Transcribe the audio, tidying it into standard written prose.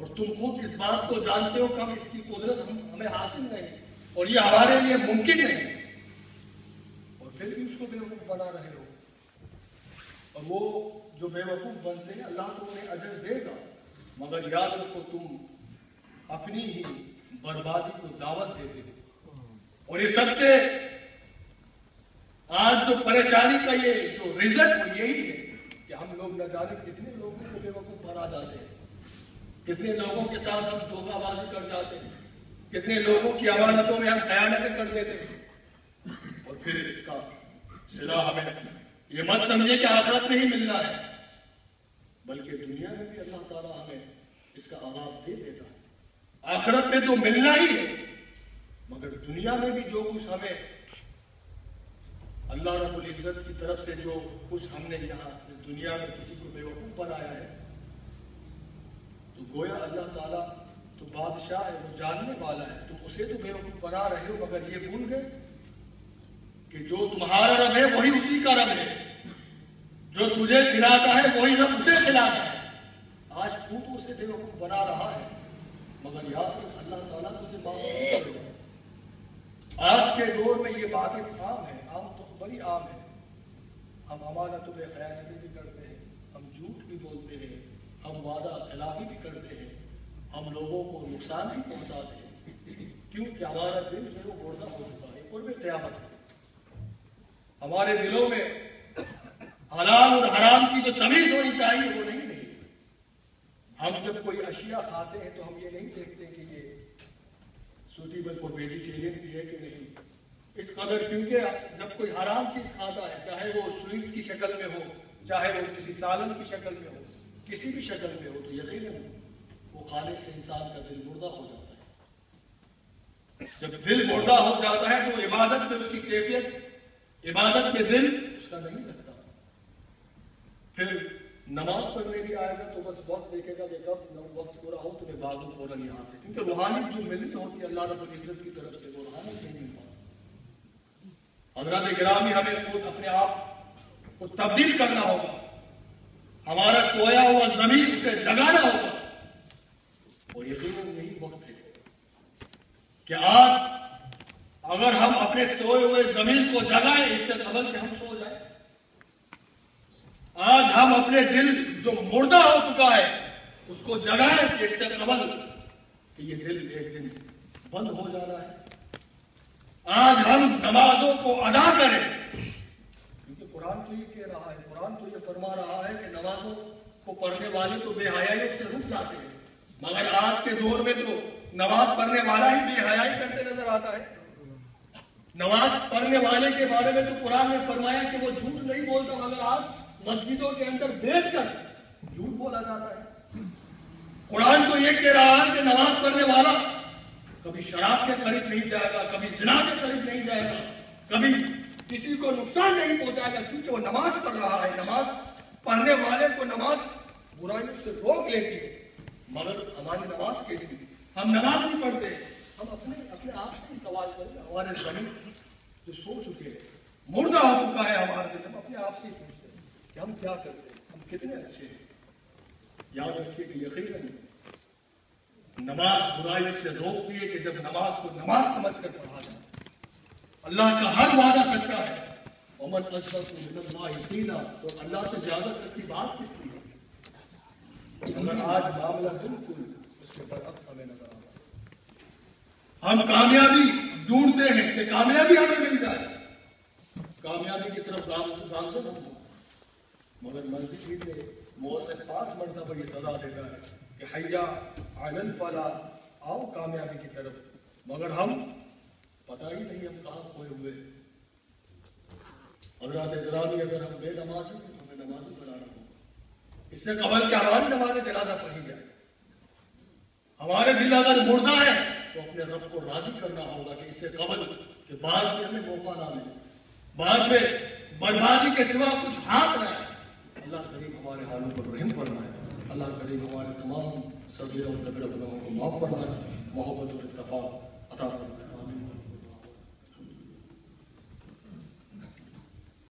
اور تم خود اس بات کو جانتے ہو کہ ہم اس کی قدرت ہمیں حاصل نہیں اور یہ ہمارے لیے ممکن نہیں، اور پھر بھی اس کو بیوقوف بنا رہے ہو۔ اور وہ جو بیوقوف بنتے ہیں اللہ تو انہیں اجر دے گا، مگر یاد رکھو تم اپنی ہی بربادی کو دعوت دیتے ہو۔ اور یہ سب سے آج جو پریشانی کا یہ جو رزلٹ یہی ہے کہ ہم لوگ نہ جانے کتنے لوگوں کو بیوقوف بنا جاتے ہیں، کتنے لوگوں کے ساتھ ہم دھوکہ بازی کر جاتے ہیں، کتنے لوگوں کی امانتوں میں ہم خیانتیں کر دیتے ہیں، اور پھر اس کا صلہ ہمیں یہ مت سمجھے کہ آخرت میں ہی ملنا ہے، بلکہ دنیا میں بھی اللہ تعالیٰ ہمیں اس کا عذاب دے دیتا ہے۔ آخرت میں تو ملنا ہی ہے، مگر دنیا میں بھی جو کچھ ہمیں اللہ رب العزت کی طرف سے جو کچھ ہم نے یہاں دنیا میں کسی کو بیوقوف بنایا ہے، تو گویا اللہ تعالیٰ تو بادشاہ ہے، وہ جاننے والا ہے، تم اسے تو بیوقوف بنا رہے ہو، مگر یہ بھول گئے کہ جو تمہارا رب ہے وہی اسی کا رب ہے، جو تجھے کھلاتا ہے وہی رب اسے کھلاتا ہے۔ آج تو اسے بیوقوف بنا رہا ہے، مگر یاد رکھ اللہ تعالیٰ تجھے معاف نہیں کرے گا۔ آج کے دور میں یہ باتیں عام ہیں، عام تو بڑی عام ہے، ہم امانتوں میں خیانتیں بھی کرتے ہیں، ہم جھوٹ بھی بولتے ہیں، ہم وعدہ خلافی بھی کرتے ہیں، ہم لوگوں کو نقصان بھی پہنچاتے ہیں، کیونکہ ہمارا دل جو ہے وہ مردہ ہو چکا ہے، قرب قیامت ہے۔ ہمارے دلوں میں حلال اور حرام کی جو تمیز ہونی چاہیے وہ نہیں رہی۔ ہم جب کوئی اشیاء کھاتے ہیں تو ہم یہ نہیں دیکھتے کہ یہ سوٹیبل فار ویجیٹیرین بھی ہے کہ نہیں، اس قدر، کیونکہ جب کوئی حرام چیز کھاتا ہے، چاہے وہ سویٹس کی شکل میں ہو، چاہے وہ کسی سالن کی شکل میں ہو، کسی بھی شکل میں ہو، تو یقیناً وہ کھانے سے انسان کا دل مردہ ہو جاتا ہے۔ جب دل مردہ ہو جاتا ہے تو عبادت میں اس کی کیفیت، عبادت میں دل اس کا نہیں لگتا۔ پھر نماز پڑھنے بھی آئے گا تو بس وقت دیکھے گا کہ کب وقت پورا ہو تو میں بھاگوں فوراً یہاں سے، کیونکہ روحانیت جو ملنی ہوتی ہے اللہ رب العزت کی طرف سے وہ روحانیت نہیں مل پاتی۔ حضرات گرامی، ہمیں خود اپنے آپ کو تبدیل کرنا ہوگا، ہمارا سویا ہوا ضمیر اسے جگانا ہوگا، اور یقیناً یہی وقت ہے کہ آج اگر ہم اپنے سوئے ہوئے ضمیر کو جگائیں اس سے قبل کہ ہم سو جائیں، آج ہم اپنے دل جو مردہ ہو چکا ہے اس کو جگائیں کہ اس سے قبل کہ یہ دل ایک دن بند ہو جانا ہے۔ آج ہم نمازوں کو ادا کریں، کیونکہ قرآن تو یہ کہہ رہا ہے، قرآن تو یہ فرما رہا ہے کہ نمازوں کو پڑھنے والے تو بے حیائی سے رک جاتے ہیں، مگر آج کے دور میں تو نماز پڑھنے والا ہی بے حیائی کرتے نظر آتا ہے۔ نماز پڑھنے والے کے بارے میں تو قرآن نے فرمایا کہ وہ جھوٹ نہیں بولتا، مگر آج مسجدوں کے اندر بیٹھ کر جھوٹ بولا جاتا ہے۔ قرآن تو یہ کہہ رہا ہے کہ نماز پڑھنے والا کبھی شراب کے قریب نہیں جائے گا، کبھی زنا کے قریب نہیں جائے گا، کبھی کسی کو نقصان نہیں پہنچائے گا، کیونکہ وہ نماز پڑھ رہا ہے۔ نماز پڑھنے والے کو نماز برائیوں سے روک لیتی ہے، مگر ہماری نماز کیسی؟ ہم نماز نہیں پڑھتے، ہم اپنے آپ سے ہی سوال کریں، ہمارے ذہن جو سو چکے ہیں، مردہ ہو چکا ہے ہمارے دل، ہم اپنے آپ سے ہی پوچھتے ہیں کہ ہم کیا کرتے ہیں، ہم کتنے اچھے ہیں۔ یاد رکھیے کہ یقیناً نماز برائی سے روکتی ہے کہ جب نماز کو نماز سمجھ کر پڑھا جائے۔ اللہ کا ہر وعدہ سچا ہے، ومن اصدق من اللہ قیلا، تو اللہ سے زیادہ سچی بات کس کی ہے؟ مگر آج معاملہ بالکل اس کے برعکس ہمیں نظر آتا ہے۔ ہم کامیابی ڈھونڈتے ہیں کہ کامیابی ہمیں مل جائے، کامیابی کی طرف گامزن ہوں، مگر مسجد ہی سے مؤذن 5 مرتبہ یہ سزا دیتا ہے کہ حیا علی الفلاح، آؤ کامیابی کی طرف، مگر ہم پتہ ہی نہیں ہم کہاں کھوئے ہوئے۔ حضرات گرامی، اگر ہم بے نماز ہیں تو ہمیں نمازی بنانا ہوگا، اس سے قبل کہ ہماری نماز جنازہ پڑھی جائے۔ ہمارے دل اگر مردہ ہے تو اپنے رب کو راضی کرنا ہوگا کہ اس سے قبل کہ بعد میں ہمیں موقع نہ ملے، بعد میں بربادی کے سوا کچھ ہاتھ نہ آئے۔ اللہ کریم ہمارے حالوں پر رحم فرمائے، اللہ کریم ہمارے تمام صغیر اور کبیرہ گناہوں کو معاف فرمائے، محبت اور اتفاق عطا فرمائے۔